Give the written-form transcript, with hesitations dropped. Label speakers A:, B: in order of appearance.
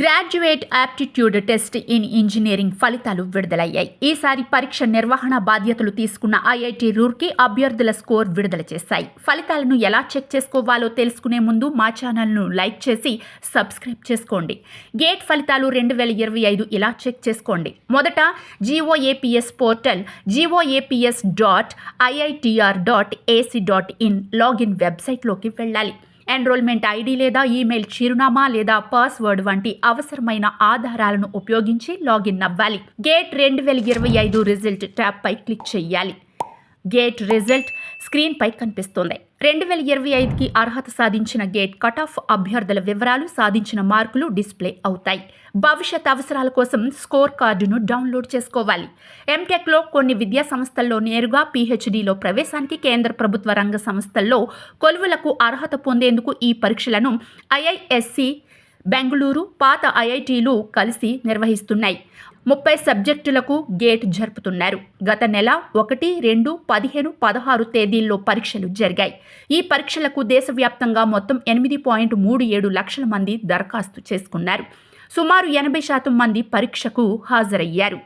A: Graduate aptitude test in engineering ఫలితాలు విడుదలయ్యాయి. ఈసారి పరీక్ష నిర్వహణ బాధ్యతలు తీసుకున్న ఐఐటి రూర్కీ అభ్యర్థుల స్కోర్ విడుదల చేశాయి. ఫలితాలను ఎలా చెక్ చేసుకోవాలో తెలుసుకునే ముందు మా ఛానల్ను లైక్ చేసి సబ్స్క్రైబ్ చేసుకోండి. గేట్ ఫలితాలు 2025 ఇలా చెక్ చేసుకోండి. మొదట GOAPS పోర్టల్ goaps.iitr.ac.in లాగిన్ వెబ్సైట్లోకి వెళ్ళాలి. ఎన్రోల్మెంట్ ఐడి లేదా ఈమెయిల్ చిరునామా లేదా పాస్వర్డ్ వంటి అవసరమైన ఆధారాలను ఉపయోగించి లాగిన్ అవ్వాలి. గేట్ 2025 రిజల్ట్ ట్యాబ్ పై క్లిక్ చేయాలి. గేట్ రిజల్ట్ స్క్రీన్ పై కనిపిస్తుంది. 2025కి అర్హత సాధించిన గేట్ కట్ ఆఫ్ అభ్యర్థుల వివరాలు, సాధించిన మార్కులు డిస్ప్లే అవుతాయి. భవిష్యత్ అవసరాల కోసం స్కోర్ కార్డును డౌన్లోడ్ చేసుకోవాలి. ఎంటెక్లో కొన్ని విద్యా సంస్థల్లో నేరుగా, PhDలో ప్రవేశానికి కేంద్ర ప్రభుత్వ రంగ సంస్థల్లో కొలువులకు అర్హత పొందేందుకు ఈ పరీక్షలను IISc బెంగళూరు, పాత ఐఐటీలు కలిసి నిర్వహిస్తున్నాయి. 30 సబ్జెక్టులకు గేట్ జరుపుతున్నారు. గత నెల 1, 2, 15, 16 తేదీల్లో పరీక్షలు జరిగాయి. ఈ పరీక్షలకు దేశవ్యాప్తంగా మొత్తం 8.37 లక్షల మంది దరఖాస్తు చేసుకున్నారు. సుమారు 80% మంది పరీక్షకు హాజరయ్యారు.